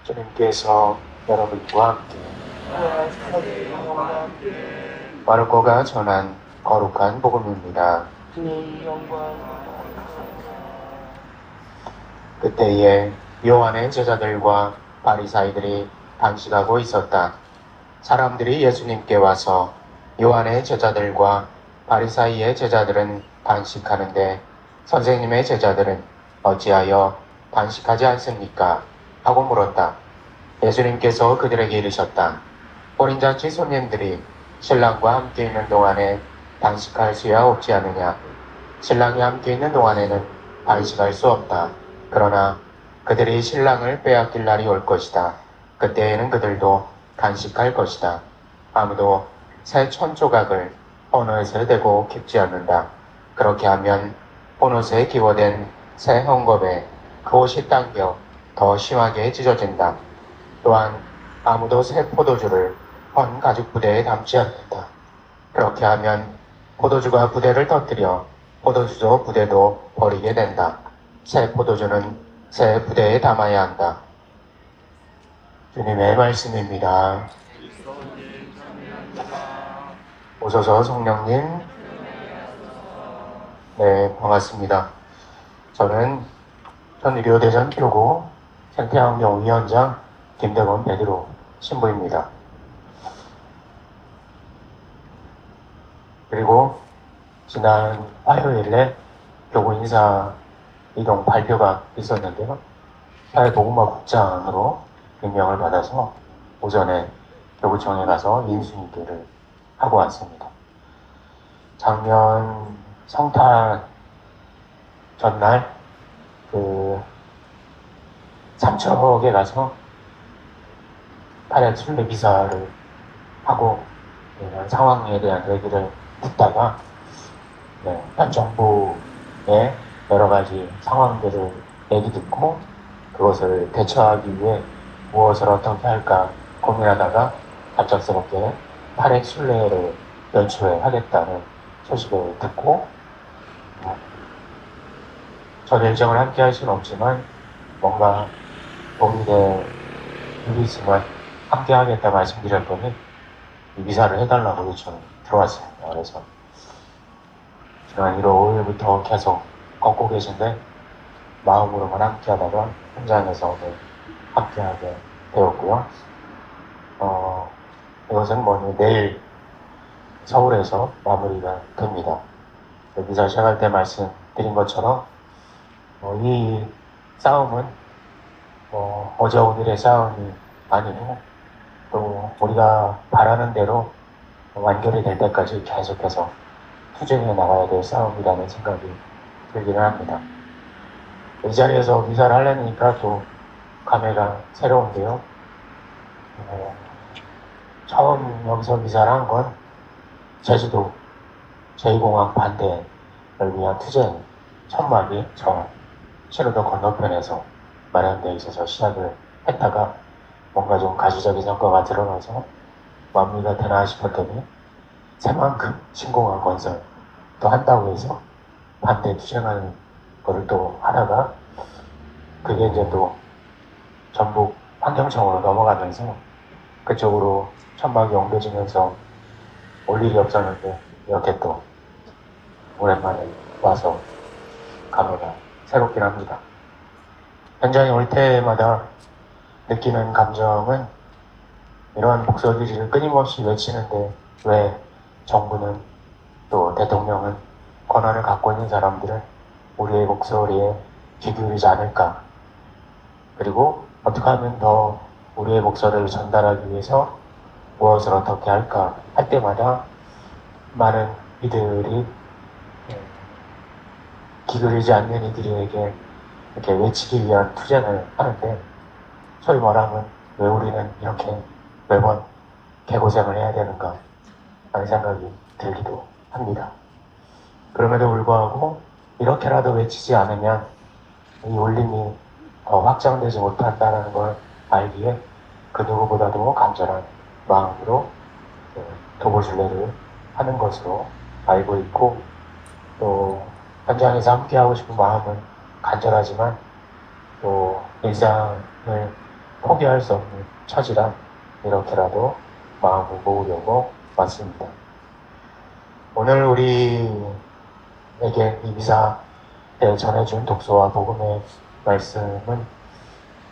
주님께서 여러분과 함께 마르코가 전한 거룩한 복음입니다. 그때에 요한의 제자들과 바리사이들이 단식하고 있었다. 사람들이 예수님께 와서 요한의 제자들과 바리사이의 제자들은 단식하는데 선생님의 제자들은 어찌하여 단식하지 않습니까? 하고 물었다. 예수님께서 그들에게 이르셨다. 혼인잔치 손님들이 신랑과 함께 있는 동안에 단식할 수야 없지 않느냐. 신랑이 함께 있는 동안에는 단식할 수 없다. 그러나 그들이 신랑을 빼앗길 날이 올 것이다. 그때에는 그들도 단식할 것이다. 아무도 새 천조각을 헌옷에 대고 깁지 않는다. 그렇게 하면 헌옷에 기워된 새 헝겊에 그 옷이 당겨 더 심하게 찢어진다. 또한 아무도 새 포도주를 헌 가죽 부대에 담지 않는다. 그렇게 하면 포도주가 부대를 터뜨려 포도주도 부대도 버리게 된다. 새 포도주는 새 부대에 담아야 한다. 주님의 말씀입니다. 오소서 성령님. 네, 반갑습니다. 저는 전의료대전 교구 생태환경위원장 김대건 베드로 신부입니다. 그리고 지난 화요일에 교구 인사 이동 발표가 있었는데요. 사회복음화국장으로 임명을 받아서 오전에 교구청에 가서 인수인계를 하고 왔습니다. 작년 성탄 전날 삼척에 가서 파략 순례 비사를 하고 이런 상황에 대한 얘기를 듣다가 현 정부의 여러 가지 상황들을 얘기 듣고 그것을 대처하기 위해 무엇을 어떻게 할까 고민하다가 갑작스럽게 파렉 순례를 연초에 하겠다는 소식을 듣고 전 일정을 함께 할 수는 없지만 뭔가 도움이 될 일이 있으면 함께 하겠다 말씀드렸더니 미사를 해달라고 요청이 들어왔습니다. 그래서 지난 1월 5일부터 계속 걷고 계신데 마음으로만 함께 하다가 현장에서 오늘 함께 하게 되었고요. 이것은 뭐니 내일 서울에서 마무리가 됩니다. 미사 시작할 때 말씀드린 것처럼 이 싸움은 어제 오늘의 싸움이 아니고 또 우리가 바라는 대로 완결이 될 때까지 계속해서 투쟁해 나가야 될 싸움이라는 생각이 들기는 합니다. 이 자리에서 미사를 하려니까 또 감회가 새로운데요. 처음 여기서 미사를 한 건 제주도 제2공항 반대를 위한 투쟁 천막이 저 신호도 건너편에서 마련되어 있어서 시작을 했다가 뭔가 좀 가시적인 성과가 드러나서 마무리가 되나 싶었더니 새만큼 신공항 건설 또 한다고 해서 반대 투쟁하는 거를 또 하다가 그게 이제 또 전북 환경청으로 넘어가면서 그쪽으로 천막이 옮겨지면서 올 일이 없었는데 이렇게 또 오랜만에 와서 감회가 새롭긴 합니다. 현장에 올 때마다 느끼는 감정은 이러한 목소리를 끊임없이 외치는데 왜 정부는 또 대통령은 권한을 갖고 있는 사람들은 우리의 목소리에 귀 기울이지 않을까? 그리고 어떻게 하면 더 우리의 목소리를 전달하기 위해서 무엇을 어떻게 할까 할 때마다 많은 이들이 귀 기울이지 않는 이들에게 이렇게 외치기 위한 투쟁을 하는데 소위 말하면 왜 우리는 이렇게 매번 개고생을 해야 되는가 하는 생각이 들기도 합니다. 그럼에도 불구하고 이렇게라도 외치지 않으면 이 울림이 더 확장되지 못한다는 걸 알기에 그 누구보다도 간절한 마음으로 도보순례를 하는 것으로 알고 있고 또 현장에서 함께하고 싶은 마음은 간절하지만 또 일상을 포기할 수 없는 처지라 이렇게라도 마음을 모으려고 왔습니다. 오늘 우리에게 이 미사에 전해준 독서와 복음의 말씀은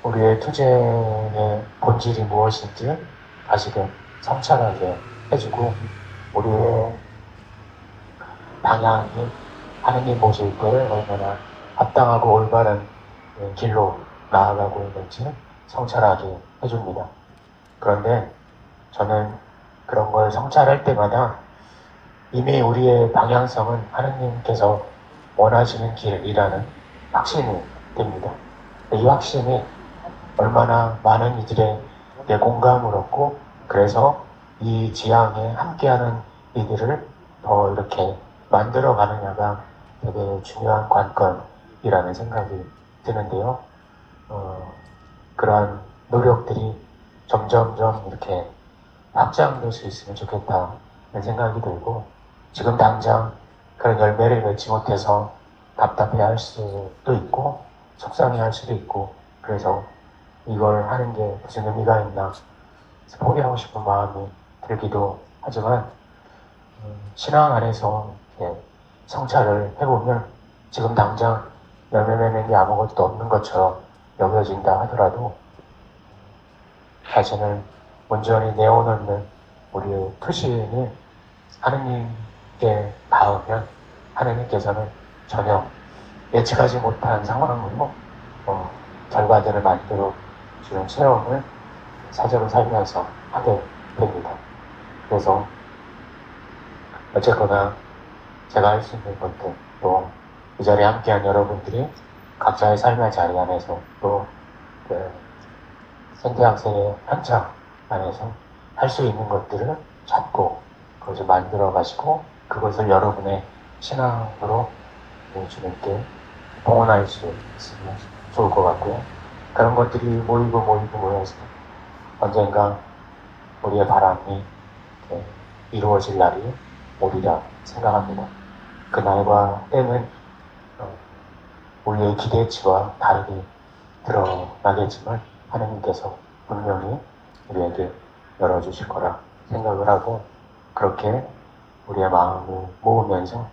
우리의 투쟁의 본질이 무엇인지 다시금 성찰하게 해주고 우리의 방향이 하느님 보실 때를 얼마나 합당하고 올바른 길로 나아가고 있는지 성찰하게 해줍니다. 그런데 저는 그런 걸 성찰할 때마다 이미 우리의 방향성은 하느님께서 원하시는 길이라는 확신이 됩니다. 이 확신이 얼마나 많은 이들에게 공감을 얻고 그래서 이 지향에 함께하는 이들을 더 이렇게 만들어 가느냐가 되게 중요한 관건이라는 생각이 드는데요. 그러한 노력들이 점점점 이렇게 확장될 수 있으면 좋겠다는 생각이 들고 지금 당장 그런 열매를 맺지 못해서 답답해 할 수도 있고 속상해 할 수도 있고 그래서 이걸 하는 게 무슨 의미가 있나 포기하고 싶은 마음이 들기도 하지만 신앙 안에서 성찰을 해보면 지금 당장 열매 맺는 게 아무것도 없는 것처럼 여겨진다 하더라도 자신을 온전히 내어놓는 우리의 투신이 하느님께 닿으면 하느님께서는 전혀 예측하지 못한 상황으로 결과들을 만들어 주는 체험을 사정을 살면서 하게 됩니다. 그래서 어쨌거나 제가 할 수 있는 것들 또 이 자리에 함께한 여러분들이 각자의 삶의 자리 안에서 또 생태학생의 현장 안에서 할 수 있는 것들을 찾고 그것을 만들어 가시고 그것을 여러분의 신앙으로 주님께 봉헌할 수 있으면 좋을 것 같고요. 그런 것들이 모여서 언젠가 우리의 바람이 이루어질 날이 오리라 생각합니다. 그 날과 때는 우리의 기대치와 다르게 드러나겠지만 하느님께서 분명히 우리에게 열어주실 거라 생각을 하고 그렇게 우리의 마음을 모으면서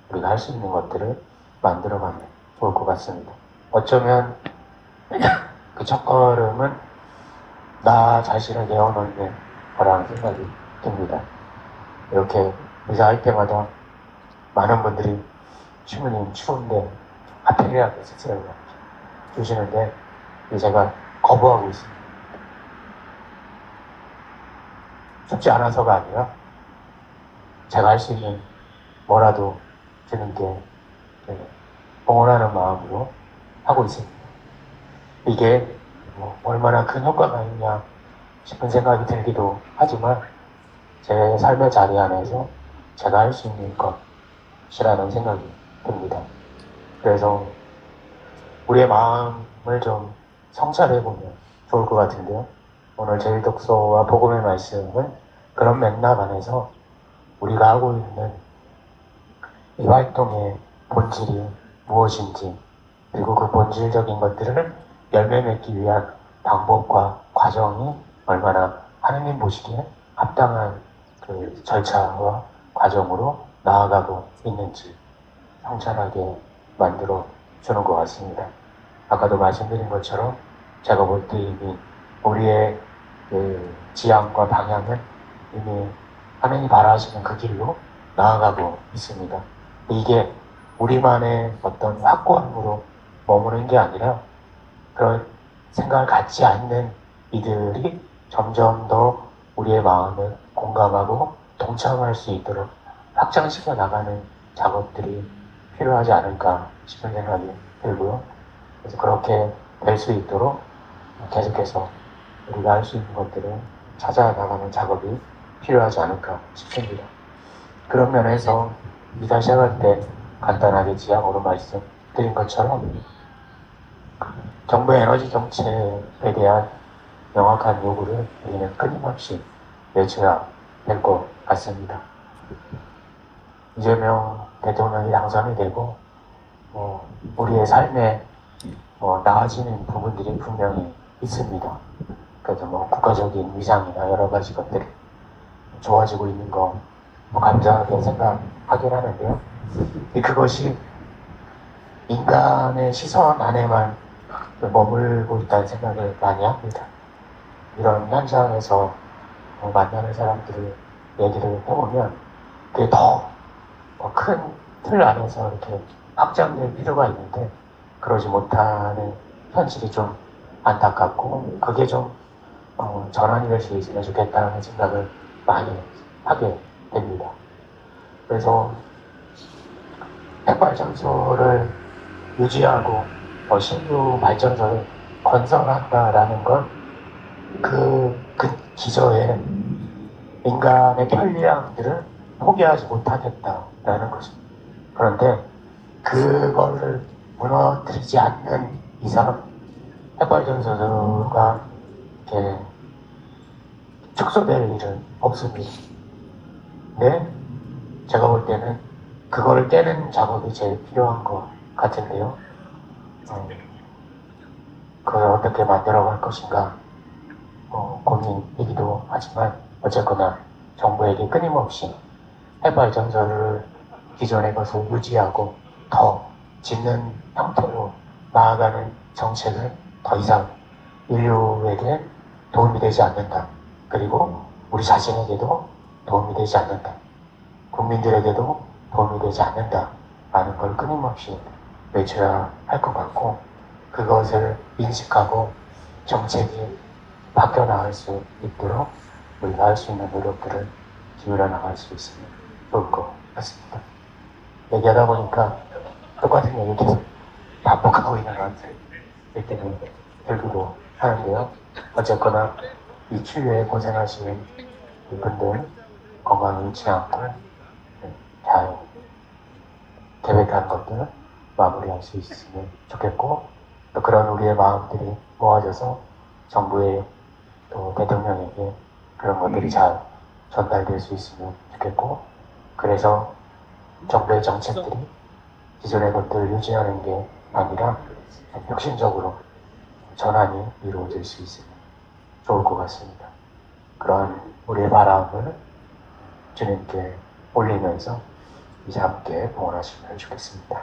우리가 할 수 있는 것들을 만들어가면 좋을 것 같습니다. 어쩌면 그 첫걸음은 나 자신을 내어놓는 거라는 생각이 듭니다. 이렇게 미사할 때마다 많은 분들이 주님 추운데 아테리아에 스스로 주시는데 제가 거부하고 있습니다. 춥지 않아서가 아니라 제가 할 수 있는 뭐라도 주님께 봉헌하는 마음으로 하고 있습니다. 이게 얼마나 큰 효과가 있냐 싶은 생각이 들기도 하지만 제 삶의 자리 안에서 제가 할 수 있는 것이라는 생각이 듭니다. 그래서 우리의 마음을 좀 성찰해보면 좋을 것 같은데요. 오늘 제일독서와 복음의 말씀은 그런 맥락 안에서 우리가 하고 있는 이 활동의 본질이 무엇인지 그리고 그 본질적인 것들을 열매 맺기 위한 방법과 과정이 얼마나 하느님 보시기에 합당한 그 절차와 과정으로 나아가고 있는지 성찰하게 만들어 주는 것 같습니다. 아까도 말씀드린 것처럼 제가 볼 때 이미 우리의 그 지향과 방향은 이미 하느님 바라시는 그 길로 나아가고 있습니다. 이게 우리만의 어떤 확고함으로 머무는 게 아니라 그런 생각을 갖지 않는 이들이 점점 더 우리의 마음을 공감하고 동참할 수 있도록 확장시켜 나가는 작업들이 필요하지 않을까 싶은 생각이 들고요. 그래서 그렇게 될 수 있도록 계속해서 우리가 할 수 있는 것들을 찾아 나가는 작업이 필요하지 않을까 싶습니다. 그런 면에서 미사 시작할 때 간단하게 지향으로 말씀드린 것처럼 정부의 에너지 정책에 대한 명확한 요구를 우리는 끊임없이 내줘야 될 것 같습니다. 이재명 대통령이 당선이 되고 우리의 삶에 나아지는 부분들이 분명히 있습니다. 그래서 뭐 국가적인 위상이나 여러 가지 것들이 좋아지고 있는 거 뭐 감사하게 생각하긴 하는데요. 그것이 인간의 시선 안에만 머물고 있다는 생각을 많이 합니다. 이런 현장에서 만나는 사람들을 얘기를 해보면 그게 더 큰 틀 안에서 이렇게 확장될 필요가 있는데 그러지 못하는 현실이 좀 안타깝고 그게 좀 전환이 될 수 있으면 좋겠다는 생각을 많이 하게 됩니다. 그래서 핵발전소를 유지하고 신규 발전소를 건설한다라는 건 그 기저에 인간의 편리함들을 포기하지 못하겠다라는 것입니다. 그런데 그거를 무너뜨리지 않는 이상 핵발전소가 이렇게 축소될 일은 없습니다. 근데 제가 볼 때는 그거를 깨는 작업이 제일 필요한 것 같은데요. 그걸 어떻게 만들어갈 것인가 고민이기도 하지만 어쨌거나 정부에게 끊임없이 핵발전소를 기존의 것을 유지하고 더 짓는 형태로 나아가는 정책을 더 이상 인류에게 도움이 되지 않는다. 그리고 우리 자신에게도 도움이 되지 않는다. 국민들에게도 도움이 되지 않는다. 라는 걸 끊임없이 외쳐야 할 것 같고 그것을 인식하고 정책이 바뀌어 나갈 수 있도록 우리가 할 수 있는 노력들을 기울여 나갈 수 있으면 좋을 것 같습니다. 얘기하다 보니까 똑같은 얘기 계속 반복하고 있는 것 같아요. 이때는 들기도 하는데요. 어쨌거나 이 추위에 고생하시는 이분들 건강을 잃지 않고 잘 계획한 것들 마무리할 수 있으면 좋겠고 또 그런 우리의 마음들이 모아져서 정부에 또 대통령에게 그런 것들이 잘 전달될 수 있으면 좋겠고 그래서 정부의 정책들이 기존의 것들을 유지하는 게 아니라 혁신적으로 전환이 이루어질 수 있으면 좋을 것 같습니다. 그런 우리의 바람을 주님께 올리면서 이제 함께 봉헌하시면 좋겠습니다.